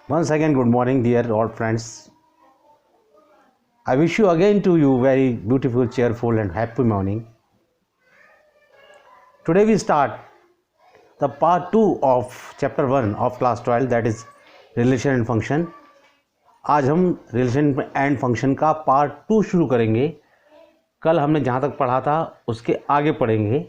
Once again, good morning, dear old friends. I wish you again to you very beautiful, cheerful, and happy morning. Today we start the part 2 of chapter 1 of class 12, that is relation and function. आज हम relation and function का part 2 शुरू करेंगे. कल हमने जहाँ तक पढ़ा था उसके आगे पढ़ेंगे.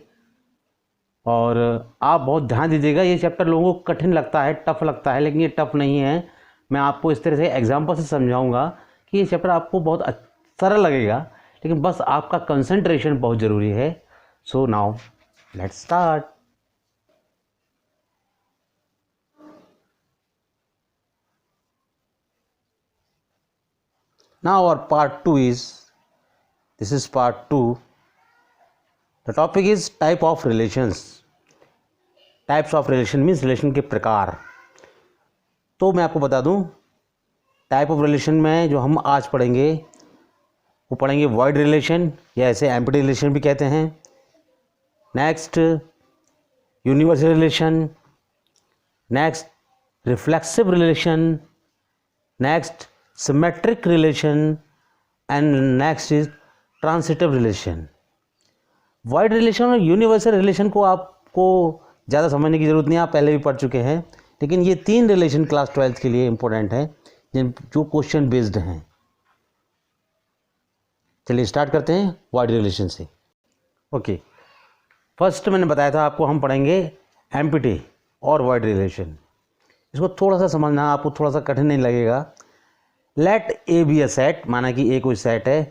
और आप बहुत ध्यान दीजिएगा, ये चैप्टर लोगों को कठिन लगता है, टफ लगता है, लेकिन ये टफ नहीं है. मैं आपको इस तरह से एग्जांपल से समझाऊंगा कि ये चैप्टर आपको बहुत सरल लगेगा, लेकिन बस आपका कंसंट्रेशन बहुत ज़रूरी है. So now let's start. Now our part 2 is, this is part 2. The topic is type of relations. Types of relation means relation के प्रकार. तो मैं आपको बता दूं, टाइप ऑफ रिलेशन में जो हम आज पढ़ेंगे वो पढ़ेंगे वॉइड रिलेशन, या ऐसे एम्प्टी रिलेशन भी कहते हैं. Next universal relation, next reflexive relation, next symmetric relation, and next is transitive relation. Wide relation और यूनिवर्सल रिलेशन को आपको ज़्यादा समझने की ज़रूरत नहीं, आप पहले भी पढ़ चुके हैं, लेकिन ये 3 रिलेशन क्लास 12 के लिए इम्पोर्टेंट है जो क्वेश्चन बेस्ड हैं. चलिए स्टार्ट करते हैं वाइड रिलेशन से. ओके, फर्स्ट मैंने बताया था आपको हम पढ़ेंगे एम्प्टी और वाइड रिलेशन. इसको थोड़ा सा समझना आपको थोड़ा सा कठिन नहीं लगेगा. Let A B a set, माना कि ए कोई सेट है,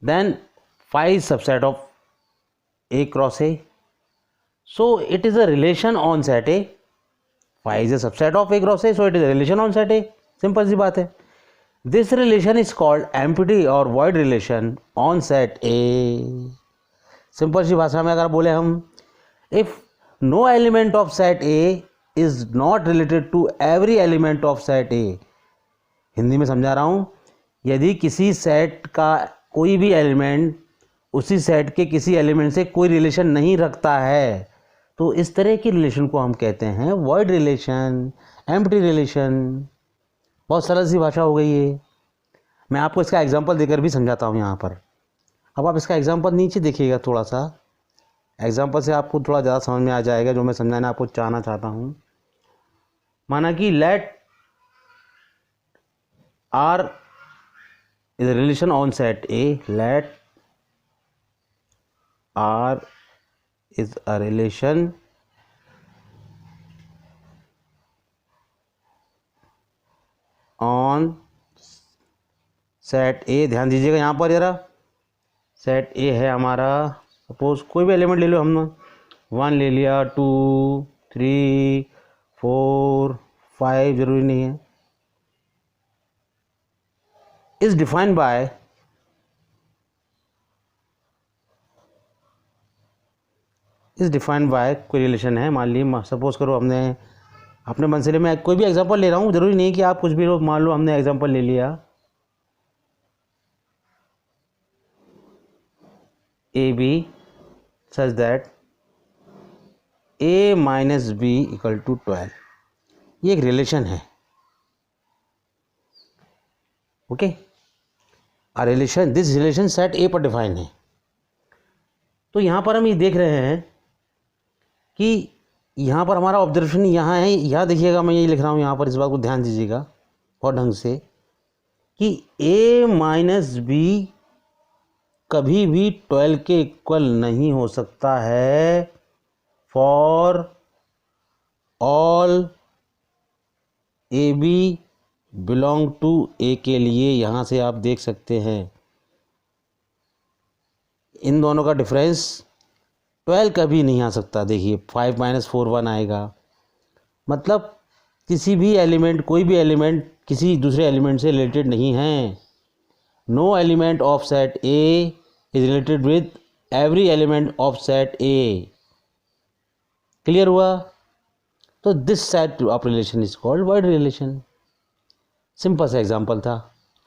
then 5 subset of A cross A, so it is a relation on set A. 5 is a subset of A cross A, so it is a relation on set A. Simple सी बात है. This relation is called empty और void relation on set A. Simple सी भाषा में अगर बोले हम, if no element of set A is not related to every element of set A. Hindi में समझा रहा हूँ, यदि किसी सेट का कोई भी एलिमेंट उसी सेट के किसी एलिमेंट से कोई रिलेशन नहीं रखता है, तो इस तरह की रिलेशन को हम कहते हैं वॉइड रिलेशन, एम्प्टी रिलेशन. बहुत सरल सी भाषा हो गई है. मैं आपको इसका एग्जांपल देकर भी समझाता हूँ यहाँ पर. अब आप इसका एग्जांपल नीचे देखिएगा, थोड़ा सा एग्जांपल से आपको थोड़ा ज़्यादा समझ में आ जाएगा जो मैं समझाना आपको चाहता हूँ. माना कि late R is a relation on set A. Let R is a relation on set A. ध्यान दीजिएगा यहाँ पर जरा. सेट A है हमारा, सपोज कोई भी एलिमेंट ले लो, हमने 1 ले लिया, 2, 3, 4, 5, ज़रूरी नहीं है. is defined by कोई रिलेशन है. मान ली, सपोज करो हमने अपने मन से, मैं कोई भी एग्जांपल ले रहा हूँ, जरूरी नहीं कि आप कुछ भी लो. मान लो हमने एग्जांपल ले लिया A B such that a minus B equal to 12. ये एक रिलेशन है. Okay, a relation, this relation set A पर डिफाइन है. तो यहाँ पर हम ये देख रहे हैं कि यहाँ पर हमारा ऑब्जर्वेशन यहाँ है. यहाँ देखिएगा, मैं यही लिख रहा हूँ यहाँ पर, इस बात को ध्यान दीजिएगा और ढंग से, कि a माइनस बी कभी भी 12 के इक्वल नहीं हो सकता है for all A B belong to A के लिए. यहाँ से आप देख सकते हैं इन दोनों का डिफरेंस 12 कभी नहीं आ सकता. देखिए 5 माइनस 4 1 आएगा. मतलब किसी भी एलिमेंट, कोई भी एलिमेंट किसी दूसरे एलिमेंट से रिलेटेड नहीं है. No element of set A is related with every element of set A. Clear हुआ? तो this set of relation is called void relation. Simple सा एग्जाम्पल था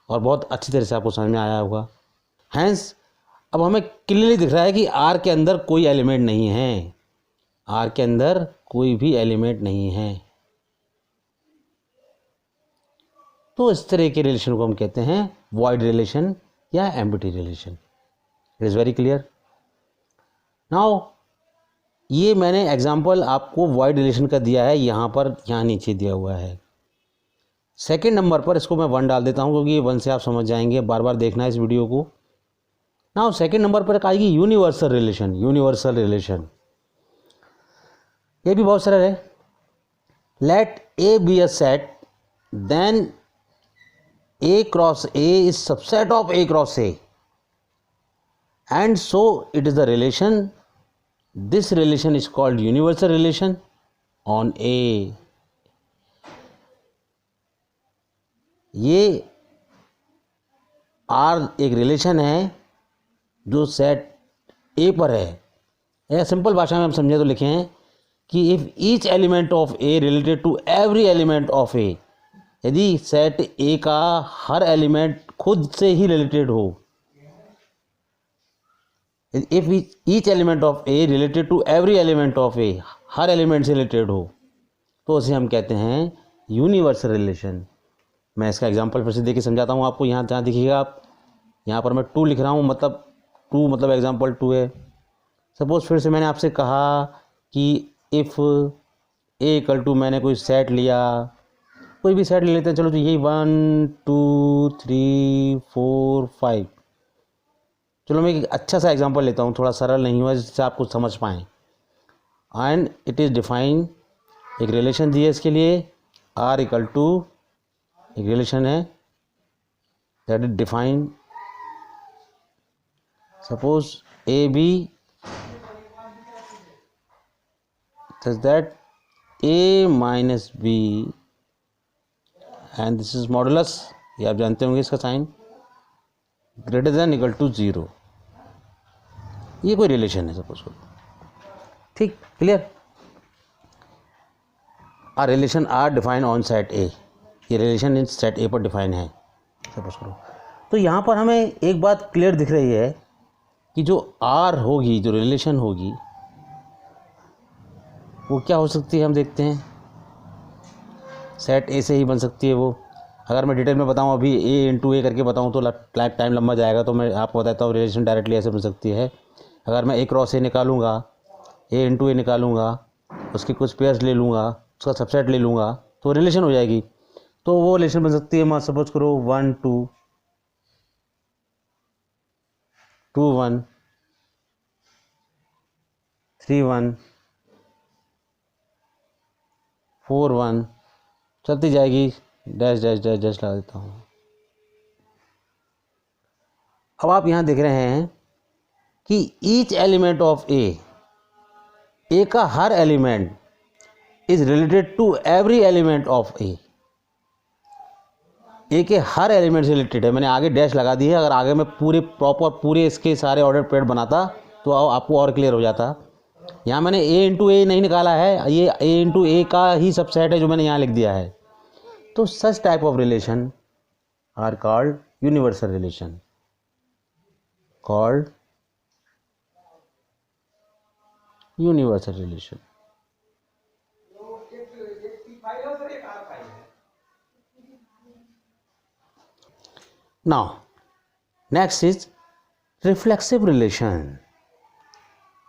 और बहुत अच्छी तरह से आपको समझ में आया होगा. हैंस अब हमें क्लियरली दिख रहा है कि आर के अंदर कोई एलिमेंट नहीं है. आर के अंदर कोई भी एलिमेंट नहीं है. तो इस तरह के रिलेशन को हम कहते हैं वॉइड रिलेशन या empty relation. It is very clear. Now ये मैंने एग्जांपल आपको वॉइड रिलेशन का दिया है, यहाँ पर, यहाँ नीचे दिया हुआ है। सेकंड नंबर पर इसको मैं 1 डाल देता हूँ क्योंकि 1 से आप समझ जाएंगे, बार बार देखना है इस वीडियो को। नाउ सेकंड नंबर पर आएगी यूनिवर्सल रिलेशन। यूनिवर्सल रिलेशन ये भी बहुत सरल है। Let A B a set, then A cross A is subset of A cross A, and so it is the relation. This relation is called universal relation on A. ये R एक relation है जो set A पर है। या simple भाषा में हम समझे तो लिखे हैं कि if each element of A related to every element of A, यदि सेट ए का हर एलिमेंट खुद से ही रिलेटेड हो, if each element of A related to every element of A, हर एलिमेंट से रिलेटेड हो, तो उसे हम कहते हैं यूनिवर्सल रिलेशन। मैं इसका एग्जांपल फिर से देके समझाता हूँ आपको। यहाँ जहाँ देखिएगा आप, यहाँ पर मैं 2 लिख रहा हूँ, मतलब 2 मतलब एग्जांपल 2 है। सपोज फिर से मैंने आपसे कहा कि इफ़ ए इक्वल टू, मैंने कोई सेट लिया, कोई भी सेट ले लेते हैं, चलो तो यही 1 2 3 4 5। चलो मैं एक अच्छा सा एग्जांपल लेता हूँ, थोड़ा सरल नहीं हुआ जिससे आप कुछ समझ पाएँ। एंड इट इज़ डिफाइन, एक रिलेशन दी है इसके लिए, आर इक्वल टू, एक रिलेशन है that is define, suppose A B such that A minus B and this is modulus, ये आप जानते होंगे इसका sign, greater than equal to 0। ये कोई रिलेशन है सपोज करो, ठीक, clear. A relation R define on set A, ये रिलेशन इन सेट ए पर डिफाइन है सपोज करो। तो यहाँ पर हमें एक बात क्लियर दिख रही है कि जो आर होगी, जो रिलेशन होगी, वो क्या हो सकती है, हम देखते हैं। सेट ए से ही बन सकती है वो। अगर मैं डिटेल में बताऊं, अभी ए इंटू ए करके बताऊं तो टाइम लंबा जाएगा, तो मैं आपको बताता हूँ रिलेशन डायरेक्टली ऐसे बन सकती है। अगर मैं ए क्रॉस ए निकालूंगा, ए इंटू ए निकालूंगा, उसके कुछ पेयर्स ले लूँगा, उसका सबसेट ले लूँगा, तो रिलेशन हो जाएगी। तो वो रिलेशन बन सकती है, मैं सपोज करो 1 2 2 1 3 1 4 1, चलती जाएगी, डैश डैश डैश डैश लगा देता हूँ। अब आप यहाँ देख रहे हैं कि ईच एलिमेंट ऑफ ए का हर element is related to every element of A के हर एलिमेंट से रिलेटेड है। मैंने आगे डैश लगा दी है, अगर आगे मैं पूरे इसके सारे ऑर्डर पेड बनाता तो आपको और क्लियर हो जाता। यहाँ मैंने ए इंटू ए नहीं निकाला है, ये ए इंटू ए का ही सबसेट है जो मैंने यहाँ लिख दिया है। तो such type of relation are called universal relation, called universal relation. Now next is reflexive relation.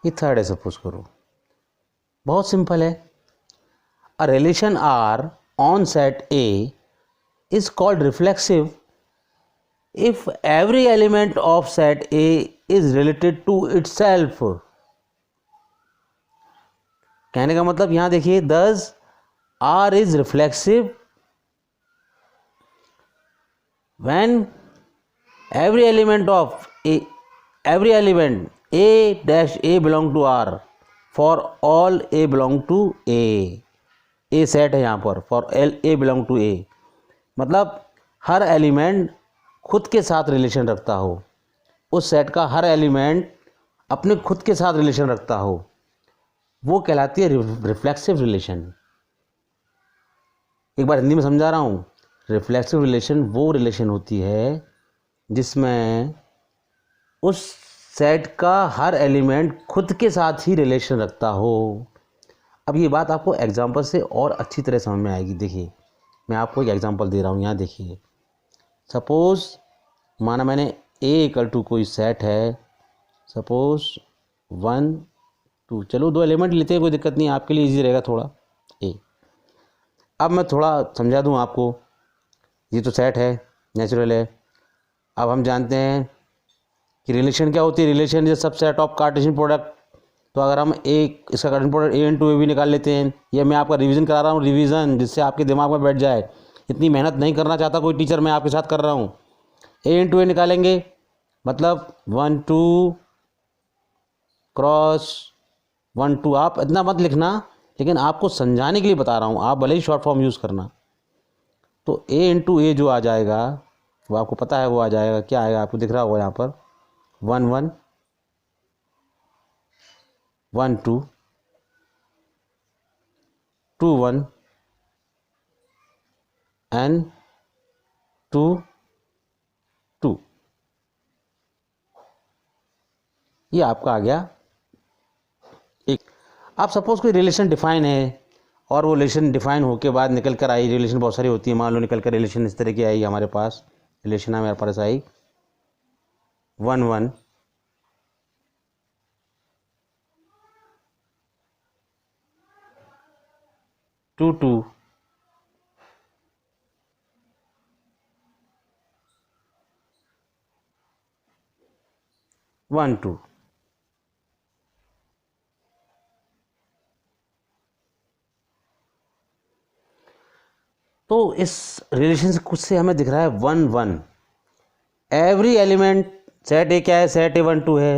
ये थर्ड है सपोज करो, बहुत सिंपल है। A relation R on set A is called reflexive if every element of set A is related to itself. कहने का मतलब यहां देखिए, thus R is reflexive when every element of every element a dash a belong to r for all a belong to a set है यहाँ पर, for all a belong to a, मतलब हर element खुद के साथ रिलेशन रखता हो, उस सेट का हर एलिमेंट अपने खुद के साथ रिलेशन रखता हो, वो कहलाती है रिफ्लेक्सिव रिलेशन। एक बार हिंदी में समझा रहा हूँ। रिफ्लेक्सिव रिलेशन वो रिलेशन होती है जिसमें उस सेट का हर एलिमेंट खुद के साथ ही रिलेशन रखता हो। अब ये बात आपको एग्जांपल से और अच्छी तरह समझ में आएगी। देखिए, मैं आपको एक एग्जांपल दे रहा हूँ, यहाँ देखिए। सपोज़ माना मैंने ए इक्वल टू कोई सेट है, सपोज़ 1 2, चलो 2 एलिमेंट लेते हैं, कोई दिक्कत नहीं, आपके लिए इजी रहेगा थोड़ा ए। अब मैं थोड़ा समझा दूँ आपको, ये तो सेट है, नेचुरल है। अब हम जानते हैं कि रिलेशन क्या होती है, relation is subset of Cartesian product. तो अगर हम इसका कार्टेशियन प्रोडक्ट ए इंटू ए भी निकाल लेते हैं, ये मैं आपका रिवीजन करा रहा हूँ, रिवीजन जिससे आपके दिमाग में बैठ जाए। इतनी मेहनत नहीं करना चाहता कोई टीचर, मैं आपके साथ कर रहा हूँ। ए इंटू ए निकालेंगे मतलब 1 2 क्रॉस 1 2। आप इतना मत लिखना, लेकिन आपको समझाने के लिए बता रहा हूँ, आप भले ही शॉर्ट फॉर्म यूज़ करना। तो ए इंटू ए जो आ जाएगा वो आपको पता है, वो आ जाएगा, क्या आएगा आपको दिख रहा होगा यहाँ पर, 1 1 1 2 2 1 एंड 2 2। ये आपका आ गया एक। आप सपोज़ कोई रिलेशन डिफाइन है, और वो रिलेशन डिफाइन होके बाद निकल कर आई, रिलेशन बहुत सारी होती है, मान लो निकल कर रिलेशन इस तरह की आई हमारे पास, रिलेशन हमारे पास आई 1 1 2 2 1 2। तो इस रिलेशन से कुछ से हमें दिख रहा है 1 1। एवरी एलिमेंट, सेट ए क्या है, सेट ए 1 2 है।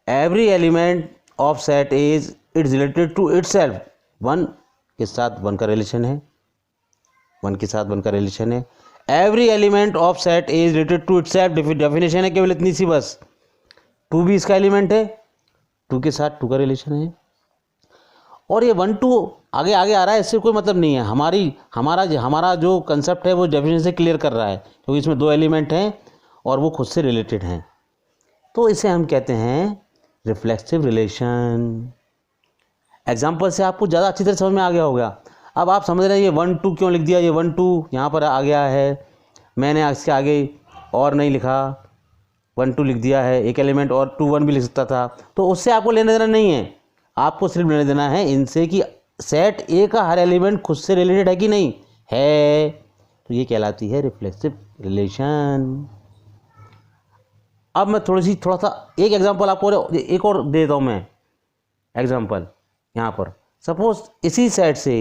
Every element of set is its related to itself. 1 के साथ 1 का रिलेशन है, 1 के साथ 1 का रिलेशन है। Every element of set is related to itself, definition है केवल इतनी सी बस। 2 भी इसका एलिमेंट है, 2 के साथ 2 का रिलेशन है। और ये 1 2 आगे आगे आ रहा है, इससे कोई मतलब नहीं है। हमारा जो कंसेप्ट है वो डेफिनेशन से क्लियर कर रहा है, क्योंकि इसमें 2 एलिमेंट हैं और वो खुद से रिलेटेड हैं। तो इसे हम कहते हैं रिफ्लेक्सिव रिलेशन। एग्जाम्पल से आपको ज़्यादा अच्छी तरह समझ में आ गया होगा। अब आप समझ रहे हैं ये 1 2 क्यों लिख दिया, ये 1 2 यहाँ पर आ गया है, मैंने इसके आगे और नहीं लिखा, 1 2 लिख दिया है, एक एलिमेंट और 2 1 भी लिख सकता था। तो उससे आपको लेना देना नहीं है, आपको सिर्फ लेना देना है इनसे कि सेट ए का हर एलिमेंट खुद से रिलेटेड है कि नहीं है। तो ये कहलाती है रिफ्लेक्सिव रिलेशन। अब मैं थोड़ा सा एक एग्जांपल आपको एक और दे देता हूँ मैं एग्जांपल। यहाँ पर सपोज इसी सेट से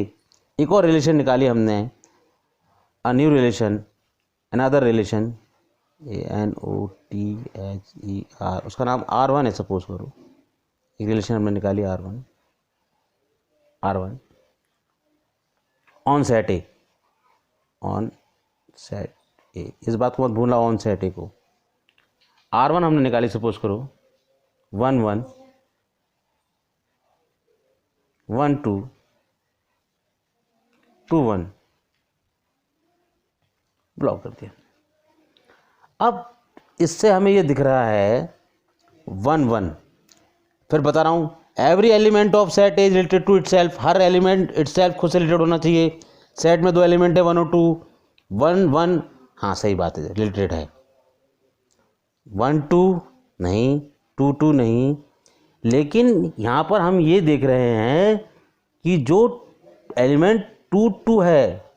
एक और रिलेशन निकाली हमने, a new relation, another relation, NOTHER, उसका नाम R1 है। सपोज करो एक रिलेशन हमने निकाली R1 on set A, on set ए, इस बात को मत भूलना, ऑन सेट ए को। R1 हमने निकाली, सपोज करो 1 1 1 2 2 1, ब्लॉक कर दिया। अब इससे हमें ये दिख रहा है 1 1। फिर बता रहा हूँ, every element of set is related to itself. हर एलिमेंट इटसेल्फ खुद से रिलेटेड होना चाहिए। सेट में 2 एलिमेंट है 1 और 2, 1 1, हाँ सही बात है, रिलेटेड है। 1 2 नहीं, 2 2 नहीं। लेकिन यहाँ पर हम ये देख रहे हैं कि जो एलिमेंट 2 2 है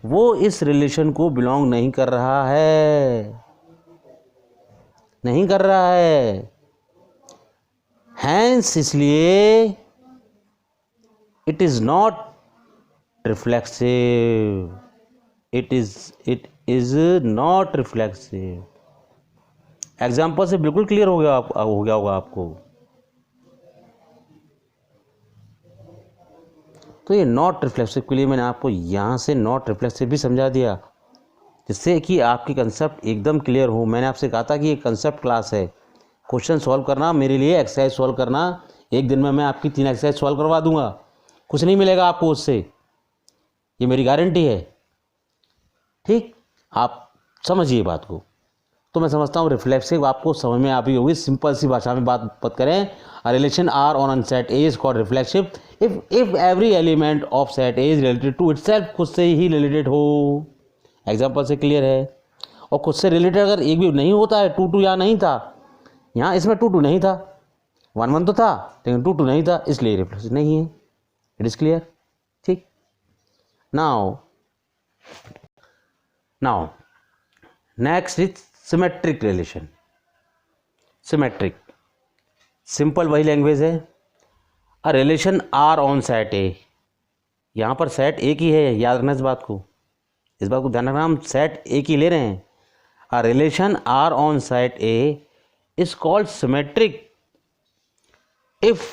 वो इस रिलेशन को बिलोंग नहीं कर रहा है, नहीं कर रहा है। हैंस इसलिए it is not reflexive, it is not reflexive. Example से बिल्कुल क्लियर हो गया होगा आपको। तो ये नॉट रिफ्लेक्सिव के लिए मैंने आपको यहाँ से नॉट रिफ्लेक्सिव भी समझा दिया, जिससे कि आपकी कंसेप्ट एकदम क्लियर हो। मैंने आपसे कहा था कि ये कंसेप्ट क्लास है, क्वेश्चन सॉल्व करना मेरे लिए, एक्सरसाइज सॉल्व करना। एक दिन में मैं आपकी 3 एक्सरसाइज सॉल्व करवा दूंगा, कुछ नहीं मिलेगा आपको उससे, ये मेरी गारंटी है। ठीक, आप समझिए बात को। तो मैं समझता हूँ रिफ्लेक्सिव आपको समझ में आ भी होगी। सिंपल सी भाषा में बात करें, a relation R on set A is called reflexive if every element of set A is related to itself, खुद से ही रिलेटेड हो। एग्जाम्पल से क्लियर है। और खुद से रिलेटेड अगर एक भी नहीं होता है, 2 2 यहाँ नहीं था, यहाँ इसमें 2 2 नहीं था, 1 1 तो था लेकिन 2 2 नहीं था, इसलिए रिफ्लेक्सिव नहीं है। इट इज क्लियर, ठीक। Now next is symmetric relation. Symmetric simple वही लैंग्वेज है। A relation R on set A, यहाँ पर सेट एक ही है, याद रखना इस बात को ध्यान रखना, हम सेट एक ही ले रहे हैं। A relation R on set A is called symmetric if,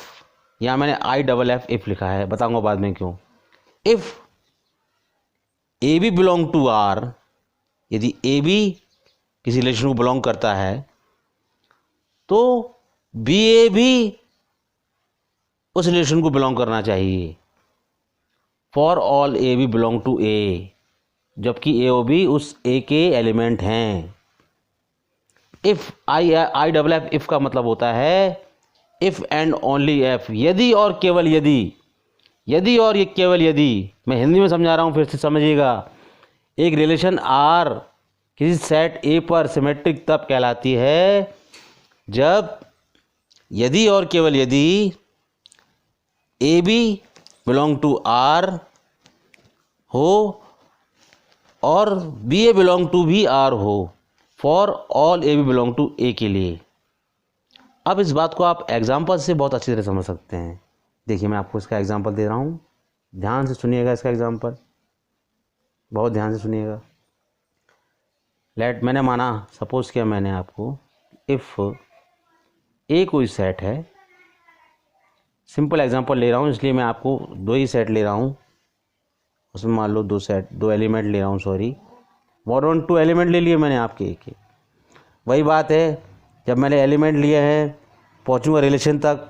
यहाँ मैंने IFF इफ लिखा है, बताऊंगा बाद में क्यों। If A B belong to R, यदि ए बी किसी रिलेशन को बिलोंग करता है तो बी ए भी उस रिलेशन को बिलोंग करना चाहिए। For all A B belong to A, जबकि ए और बी उस ए के एलिमेंट हैं। इफ IFF इफ का मतलब होता है इफ एंड ओनली एफ, यदि और केवल यदि और ये केवल यदि, मैं हिंदी में समझा रहा हूँ फिर से समझिएगा। एक रिलेशन आर किसी सेट ए पर सिमेट्रिक तब कहलाती है जब यदि और केवल यदि ए बी बिलोंग टू आर हो और बी ए बिलोंग टू भी आर हो, for all A B belong to A के लिए। अब इस बात को आप एग्जाम्पल से बहुत अच्छी तरह समझ सकते हैं। देखिए मैं आपको इसका एग्जाम्पल दे रहा हूँ, ध्यान से सुनिएगा इसका एग्जाम्पल, बहुत ध्यान से सुनिएगा। मैंने माना, सपोज किया मैंने आपको, इफ़ ए कोई सेट है, सिंपल एग्जांपल ले रहा हूँ इसलिए मैं आपको 2 ही सेट ले रहा हूँ, उसमें मान लो 2 एलिमेंट ले रहा हूँ, सॉरी 2 एलिमेंट ले लिए मैंने आपके एक। वही बात है, जब मैंने एलिमेंट लिए हैं पहुँचूँगा रिलेशन तक,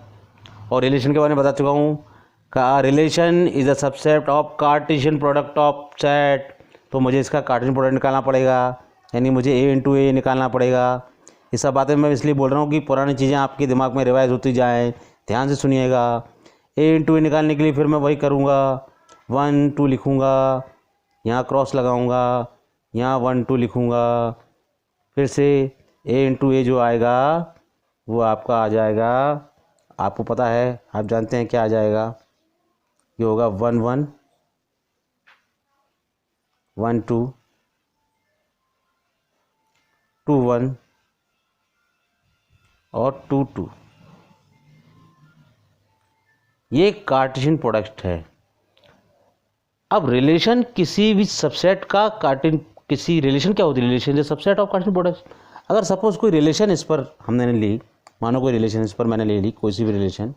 और रिलेशन के बारे में बता चुका हूँ का relation is a subset of Cartesian product of set, तो मुझे इसका कार्टेशियन प्रोडक्ट निकालना पड़ेगा, यानी मुझे ए इंटू ए निकालना पड़ेगा। ये सब बातें मैं इसलिए बोल रहा हूँ कि पुरानी चीज़ें आपके दिमाग में रिवाइज होती जाएँ, ध्यान से सुनिएगा। ए इंटू ए निकालने के लिए फिर मैं वही करूँगा, 1 2 लिखूँगा, यहाँ क्रॉस लगाऊँगा, यहाँ 1 2 लिखूँगा, फिर से ए इंटू ए जो आएगा वो आपका आ जाएगा, आपको पता है, आप जानते हैं क्या आ जाएगा, ये होगा 1 1 1 2 2 1 और 2 2। ये कार्टेशियन प्रोडक्ट है। अब रिलेशन किसी भी सबसेट का किसी रिलेशन क्या होती है, relation is subset of Cartesian product. अगर सपोज कोई रिलेशन इस पर हमने ली, मानो कोई रिलेशन इस पर मैंने ले ली, कोई सी भी रिलेशन,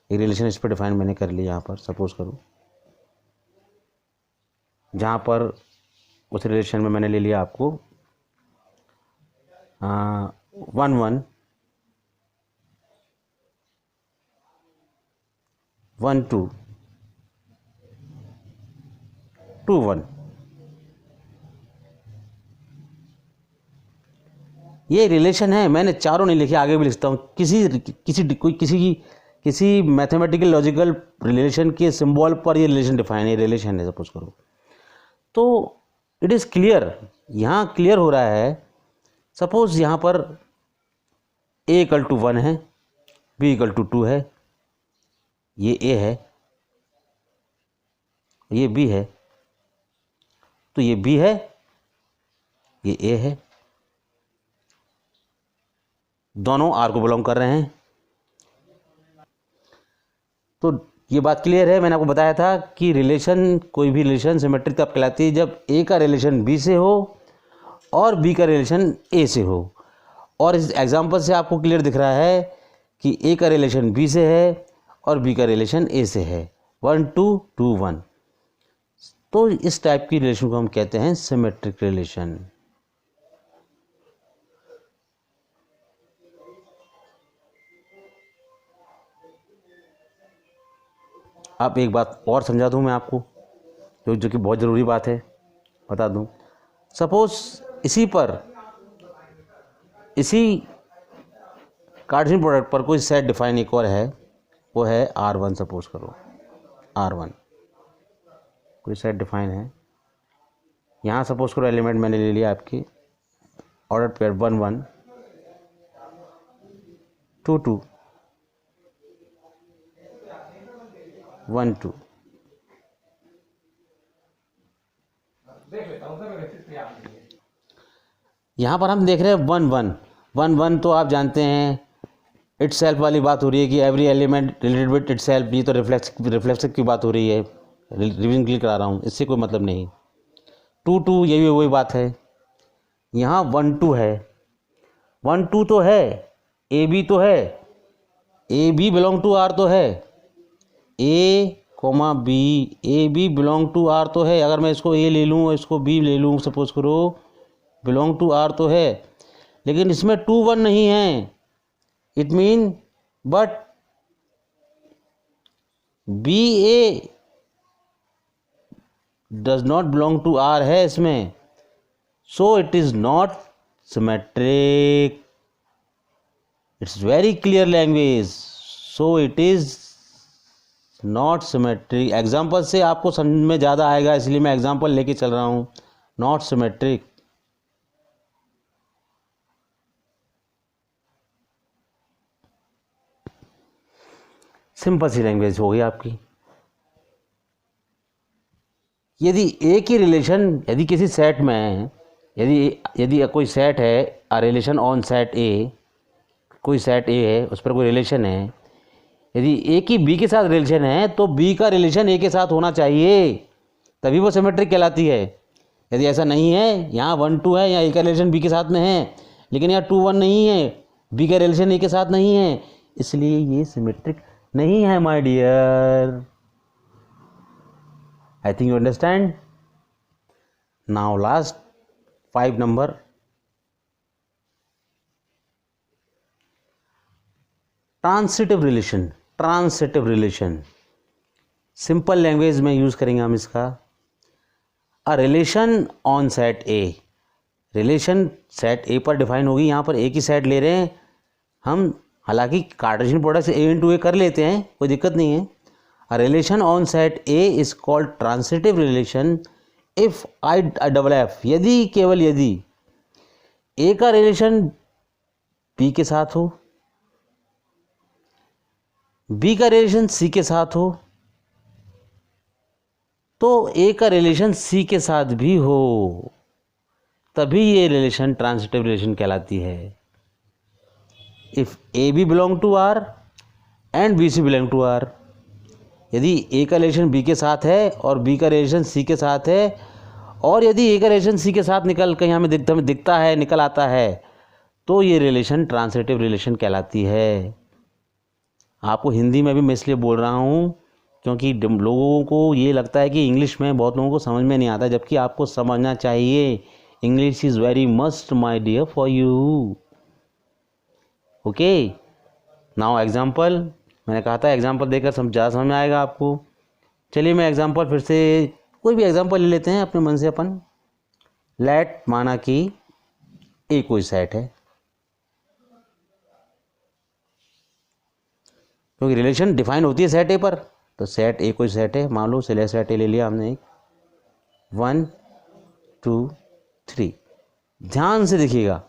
एक रिलेशन इस पर डिफाइन मैंने कर ली, यहाँ पर सपोज करूँ, जहाँ पर उस रिलेशन में मैंने ले लिया आपको 1 1 1 2 2 1। ये रिलेशन है, मैंने चारों नहीं लिखे, आगे भी लिखता हूँ। किसी मैथमेटिकल लॉजिकल रिलेशन के सिंबल पर ये रिलेशन डिफाइन है, रिलेशन है सपोज करो, तो इट इज़ क्लियर, यहाँ क्लियर हो रहा है। सपोज यहाँ पर a = 1 है, b = 2 है, ये a है, ये b है, तो ये b है, ये a है, दोनों R को बिलोंग कर रहे हैं। तो ये बात क्लियर है। मैंने आपको बताया था कि रिलेशन, कोई भी रिलेशन सिमेट्रिक तब कहलाती है जब ए का रिलेशन बी से हो और बी का रिलेशन ए से हो। और इस एग्जांपल से आपको क्लियर दिख रहा है कि ए का रिलेशन बी से है और बी का रिलेशन ए से है, 1 2 2 1। तो इस टाइप की रिलेशन को हम कहते हैं सिमेट्रिक रिलेशन। अब एक बात और समझा दूं मैं आपको, जो कि बहुत ज़रूरी बात है, बता दूं। सपोज इसी पर इसी कार्टेशियन प्रोडक्ट पर कोई सेट डिफाइन एक और है, वो है R1। सपोज करो R1 कोई सेट डिफाइन है। यहाँ सपोज करो एलिमेंट मैंने ले लिया आपकी ऑर्डर पेयर 1 1 2 2 1 2। यहाँ पर हम देख रहे हैं 1 1 1 1, तो आप जानते हैं इटसेल्फ वाली बात हो रही है कि every element related with itself. ये तो रिफ्लेक्सिव की बात हो रही है, रिवीजन क्लियर करा रहा हूँ, इससे कोई मतलब नहीं। 2 2 ये भी वही बात है। यहाँ 1 2 है, 1 2 तो है, ए बी तो है, A B belong to R तो है, A comma B, A B belong to R तो है। अगर मैं इसको ए ले लूँ और इसको बी ले लूँ, सपोज करो बिलोंग टू आर तो है, लेकिन इसमें 2 1 नहीं है। It mean but B A does not belong to R है इसमें, so it is not symmetric. It's very clear language, so it is not symmetric. Example से आपको समझ में ज़्यादा आएगा, इसलिए मैं एग्जाम्पल लेके चल रहा हूँ। Not symmetric. सिंपल सी लैंग्वेज हो गई आपकी। यदि ए की रिलेशन यदि किसी सेट में है, यदि कोई सेट है, अ रिलेशन ऑन सेट ए, कोई सेट ए है उस पर कोई रिलेशन है, यदि ए की बी के साथ रिलेशन है तो बी का रिलेशन ए के साथ होना चाहिए, तभी वो सिमेट्रिक कहलाती है। यदि ऐसा नहीं है, यहाँ 1 2 है, यहाँ ए का रिलेशन बी के साथ में है, लेकिन यहाँ 2 1 नहीं है, बी का रिलेशन ए के साथ नहीं है, इसलिए ये सिमेट्रिक नहीं है my dear. I think you understand. Now last 5 number, transitive relation. Transitive relation simple language में यूज करेंगे हम इसका। A relation on set A, relation set A पर डिफाइन होगी। यहाँ पर ए की सेट ले रहे हैं हम, हालांकि कार्टेशियन प्रोडक्ट से ए इंटू ए कर लेते हैं, कोई दिक्कत नहीं है। A relation on set A is called transitive relation if I double F, यदि केवल यदि ए का रिलेशन बी के साथ हो, बी का रिलेशन सी के साथ हो, तो ए का रिलेशन सी के साथ भी हो, तभी ये रिलेशन ट्रांसिटिव रिलेशन कहलाती है। If A B belong to R and B C belong to R, यदि ए का रिलेशन बी के साथ है और बी का रिलेशन सी के साथ है, और यदि ए का रिलेशन सी के साथ निकल कहीं हमें दिखता है, निकल आता है, तो ये रिलेशन ट्रांसिटिव रिलेशन कहलाती है। आपको हिंदी में भी मैं इसलिए बोल रहा हूँ क्योंकि लोगों को ये लगता है कि इंग्लिश में बहुत लोगों को समझ में नहीं आता, जबकि आपको समझना चाहिए। English is very must my dear for you. Okay, now example. मैंने कहा था एग्जाम्पल देकर ज़्यादा समझ में आएगा आपको। चलिए मैं एग्जाम्पल फिर से कोई भी एग्जाम्पल ले लेते हैं अपने मन से अपन। लेट माना कि ए कोई सेट है, क्योंकि रिलेशन डिफाइन होती है सेट ए पर, तो सेट ए कोई सेट है। मान लो चलिए सेट ए ले लिया हमने, एक 1 2 3। ध्यान से देखिएगा,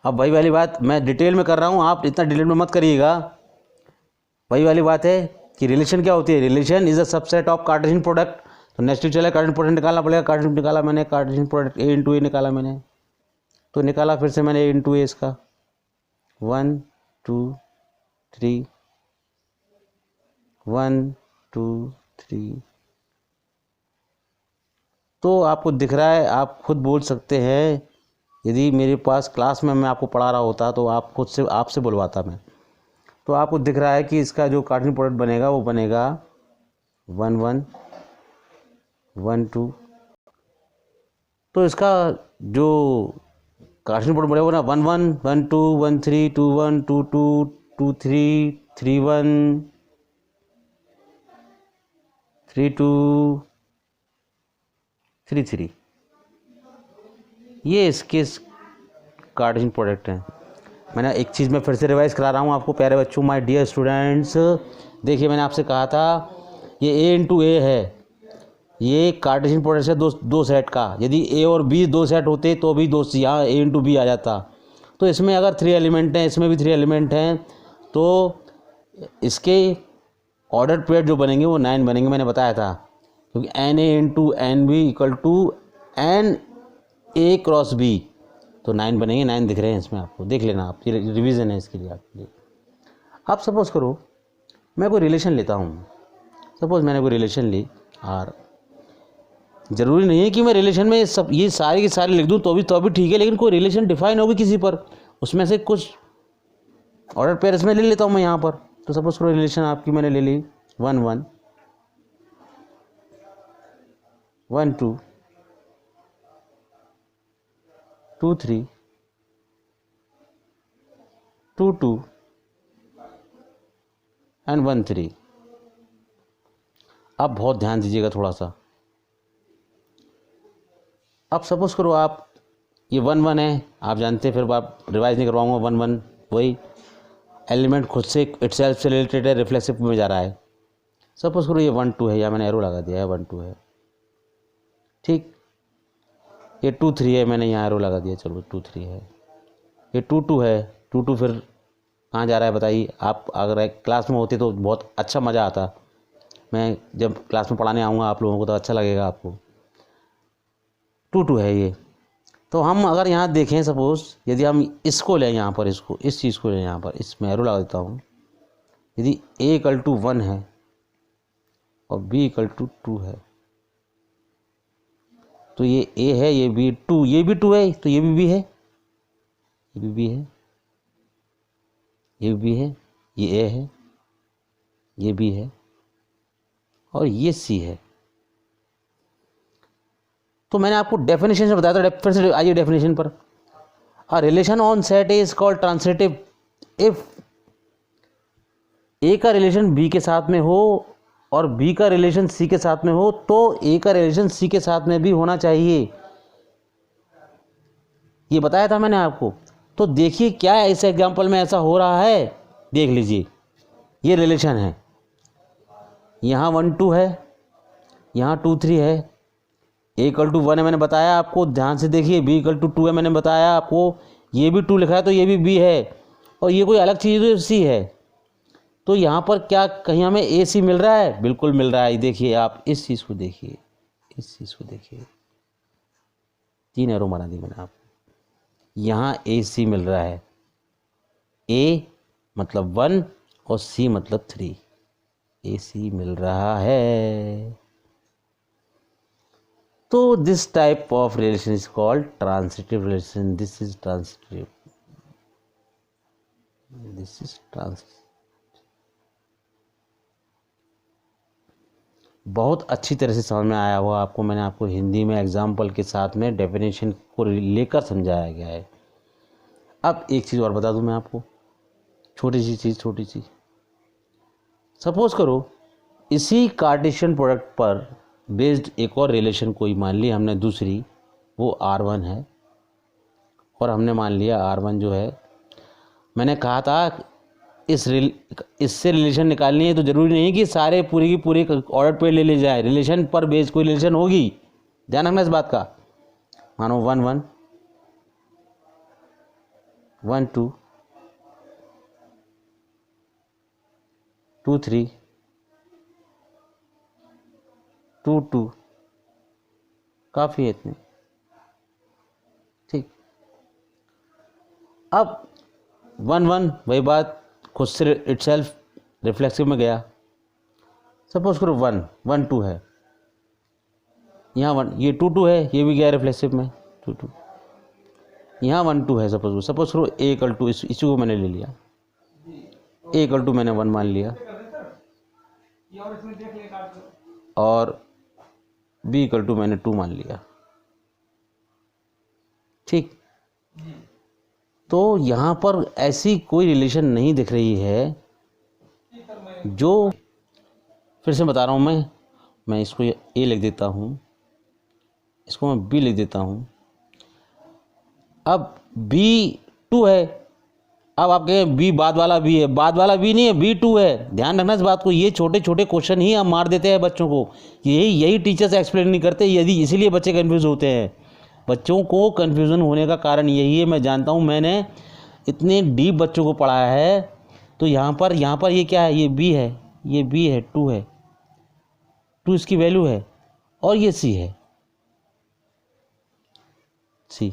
अब वही वाली बात मैं डिटेल में कर रहा हूँ, आप इतना डिटेल में मत करिएगा। वही वाली बात है कि रिलेशन क्या होती है। Relation is a subset of Cartesian product. तो नेक्स्ट चले कार्टेशियन प्रोडक्ट निकालना पड़ेगा। कार्टेशियन निकाला मैंने, कार्टेशियन प्रोडक्ट ए इंटू ए निकाला मैंने, तो निकाला फिर से मैंने ए इंटू ए इसका 1 2 3 1 2 3। तो आपको दिख रहा है, आप खुद बोल सकते हैं। यदि मेरे पास क्लास में मैं आपको पढ़ा रहा होता तो आप खुद से आपसे बुलवाता मैं। तो आपको दिख रहा है कि इसका जो कार्टेशियन प्रोडक्ट बनेगा वो बनेगा 1 1 1 2। तो इसका जो कार्टेशियन प्रोडक्ट बनेगा ना 1 1 1 2 1 3 2 1 2 2 2 3 3 1 3 2 3 3। ये इसके कार्टेशियन प्रोडक्ट हैं। मैंने एक चीज़ मैं फिर से रिवाइज करा रहा हूँ आपको प्यारे बच्चों, माय डियर स्टूडेंट्स। देखिए मैंने आपसे कहा था ये ए इंटू ए है, ये कार्टेशियन प्रोडक्ट है दो सेट का। यदि ए और बी दो सेट होते तो भी दो, यहाँ ए इंटू बी आ जाता। तो इसमें अगर 3 एलिमेंट हैं, इसमें भी 3 एलिमेंट हैं, तो इसके ऑर्डर पेयर जो बनेंगे वो 9 बनेंगे, मैंने बताया था। क्योंकि n A into n B equal to n A cross B, तो 9 बनेंगे। 9 दिख रहे हैं इसमें, आपको देख लेना, आप ये रिवीजन है इसके लिए आपके लिए। आप सपोज़ करो मैं कोई रिलेशन लेता हूँ, सपोज़ मैंने कोई रिलेशन ली और ज़रूरी नहीं है कि मैं रिलेशन में सब ये सारे के सारे लिख दूँ तो भी ठीक है, लेकिन कोई रिलेशन डिफाइन होगी किसी पर, उसमें से कुछ ऑर्डर पेयर इसमें ले लेता हूँ मैं यहाँ पर। तो सपोज़ करो रिलेशन आपकी मैंने ले ली 1 1 1 2 2 3 2 2 एंड 1 3। अब बहुत ध्यान दीजिएगा थोड़ा सा। अब सपोज़ करो आप ये 1 1 है, आप जानते हैं, फिर आप रिवाइज नहीं करवाऊँगा। 1 1 वही एलिमेंट खुद से इटसेल्फ से रिलेटेड है, रिफ्लेक्सिव में जा रहा है। सपोज़ करो ये 1 2 है, या मैंने एरो लगा दिया है 1 2 है, ठीक। ये 2 3 है, मैंने यहाँ एरो लगा दिया, चलो 2 3 है। ये 2 2 है, 2 2 फिर कहाँ जा रहा है बताइए। आप अगर क्लास में होते तो बहुत अच्छा मज़ा आता। मैं जब क्लास में पढ़ाने आऊँगा आप लोगों को तो अच्छा लगेगा आपको। 2 2 है ये। तो हम अगर यहाँ देखें, सपोज़ यदि हम इसको लें यहाँ पर, इसको इस चीज़ को लें यहाँ पर, इसमें एरो लगा देता हूँ। यदि a इक्वल टू 1 है और b इक्वल टू 2 है, तो ये a है, ये b 2, ये भी 2 है, तो ये भी b है, ये भी b है, ये भी b है, ये a है, ये b है और ये c है। तो मैंने आपको डेफिनेशन से बताया था, फिर से आइए डेफिनेशन पर। A relation on set A is called transitive if A का रिलेशन बी के साथ में हो और बी का रिलेशन सी के साथ में हो, तो ए का रिलेशन सी के साथ में भी होना चाहिए। ये बताया था मैंने आपको। तो देखिए क्या इस एग्जांपल में ऐसा हो रहा है, देख लीजिए। ये रिलेशन है, यहाँ 1 2 है, यहाँ 2 3 है, a इक्वल टू 1 है, मैंने बताया आपको, ध्यान से देखिए। b इक्वल टू 2 है, मैंने बताया आपको। ये भी 2 लिखा है तो ये भी b है, और ये कोई अलग चीज़ है तो c है। तो यहाँ पर क्या कहीं हमें ए सी मिल रहा है? बिल्कुल मिल रहा है। देखिए आप इस चीज़ को देखिए, इस चीज़ को देखिए, 3 एरो मारा दी मैंने आपको। यहाँ ए सी मिल रहा है, a मतलब 1 और c मतलब 3, ए सी मिल रहा है। तो this type of relation is called transitive relation. This is transitive, this is transitive. बहुत अच्छी तरह से समझ में आया होगा आपको। मैंने आपको हिंदी में एग्जाम्पल के साथ में डेफिनेशन को लेकर समझाया गया है। अब एक चीज़ और बता दूं मैं आपको, छोटी सी चीज़, छोटी सी। सपोज करो इसी कार्टेशियन प्रोडक्ट पर बेस्ड एक और रिलेशन कोई मान ली हमने दूसरी, वो R1 है, और हमने मान लिया R1 जो है, मैंने कहा था इससे रिलेशन निकालनी है तो ज़रूरी नहीं कि सारे पूरी की पूरी ऑर्डर पे ले जाए। रिलेशन पर बेस्ड कोई रिलेशन होगी, ध्यान रखना इस बात का। मानो 1 1 1 2 2 3 2 2, काफ़ी है इतने, ठीक। अब 1 1 वही बात, खुद से इटसेल्फ रिफ्लेक्सिव में गया। सपोज करो 1 1 2 है, यहाँ 1, ये 2 2 है, ये भी गया रिफ्लेक्सिव में 2 2, यहाँ 1 2 है। सपोज करो a इक्वल टू, इसी को मैंने ले लिया, a इक्वल टू मैंने 1 मान लिया, और b इक्वल टू मैंने 2 मान लिया, ठीक। तो यहाँ पर ऐसी कोई रिलेशन नहीं दिख रही है जो, फिर से बता रहा हूँ मैं इसको a लिख देता हूँ, इसको मैं b लिख देता हूँ। अब B2 है। अब आप कहें बी बाद वाला बी है, बाद वाला बी नहीं है, B2 है। ध्यान रखना इस बात को, ये छोटे छोटे क्वेश्चन ही हम मार देते हैं बच्चों को, यही टीचर्स एक्सप्लेन नहीं करते, यदि इसीलिए बच्चे कंफ्यूज होते हैं। बच्चों को कंफ्यूजन होने का कारण यही है, मैं जानता हूँ, मैंने इतने डीप बच्चों को पढ़ाया है। तो यहाँ पर ये क्या है, ये बी है, ये बी है, 2 है, 2 इसकी वैल्यू है, और ये सी है, सी।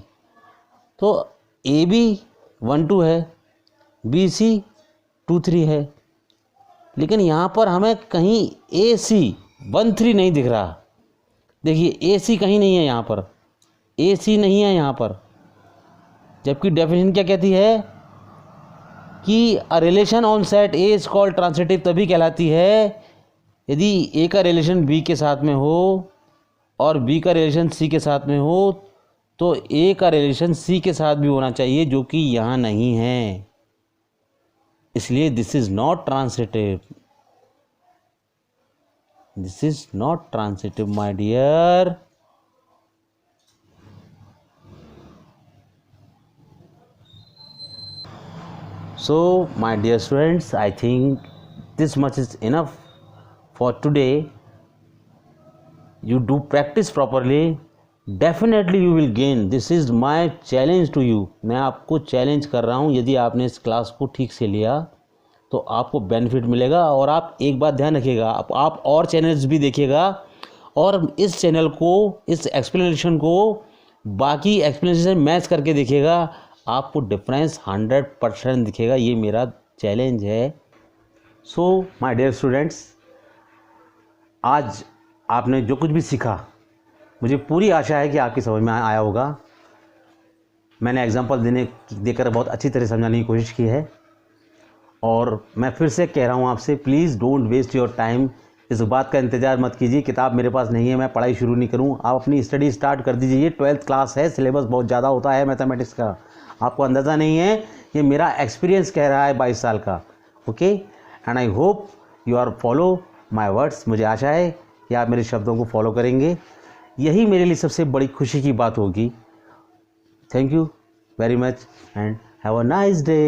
तो ए बी 1 2 है, बी सी 2 3 है, लेकिन यहाँ पर हमें कहीं ए सी 1 3 नहीं दिख रहा। देखिए ए सी कहीं नहीं है, यहाँ पर ए सी नहीं है यहाँ पर, जबकि डेफिनेशन क्या कहती है कि अ relation on set A is called transitive तभी कहलाती है यदि ए का रिलेशन बी के साथ में हो और बी का रिलेशन सी के साथ में हो, तो ए का रिलेशन सी के साथ भी होना चाहिए, जो कि यहाँ नहीं है। इसलिए this is not transitive, this is not transitive my dear. So my dear students, I think this much is enough for today. You do practice properly, definitely you will gain. This is my challenge to you. मैं आपको challenge कर रहा हूँ, यदि आपने इस class को ठीक से लिया तो आपको बेनिफिट मिलेगा। और आप एक बात ध्यान रखिएगा, आप और चैनल्स भी देखिएगा और इस चैनल को, इस एक्सप्लेनेशन को बाकी एक्सप्लेनेशन मैच करके देखिएगा, आपको डिफरेंस 100% दिखेगा। ये मेरा चैलेंज है। सो माय डियर स्टूडेंट्स, आज आपने जो कुछ भी सीखा, मुझे पूरी आशा है कि आपकी समझ में आया होगा। मैंने एग्जांपल देकर बहुत अच्छी तरह समझाने की कोशिश की है। और मैं फिर से कह रहा हूँ आपसे, please don't waste your time. इस बात का इंतज़ार मत कीजिए किताब मेरे पास नहीं है, मैं पढ़ाई शुरू नहीं करूँ। आप अपनी स्टडी स्टार्ट कर दीजिए। ये 12th क्लास है, सिलेबस बहुत ज़्यादा होता है मैथमेटिक्स का, आपको अंदाज़ा नहीं है। ये मेरा एक्सपीरियंस कह रहा है 22 साल का। Okay, and I hope you are follow my words. मुझे आशा है कि आप मेरे शब्दों को फॉलो करेंगे, यही मेरे लिए सबसे बड़ी खुशी की बात होगी। Thank you very much and have a nice day.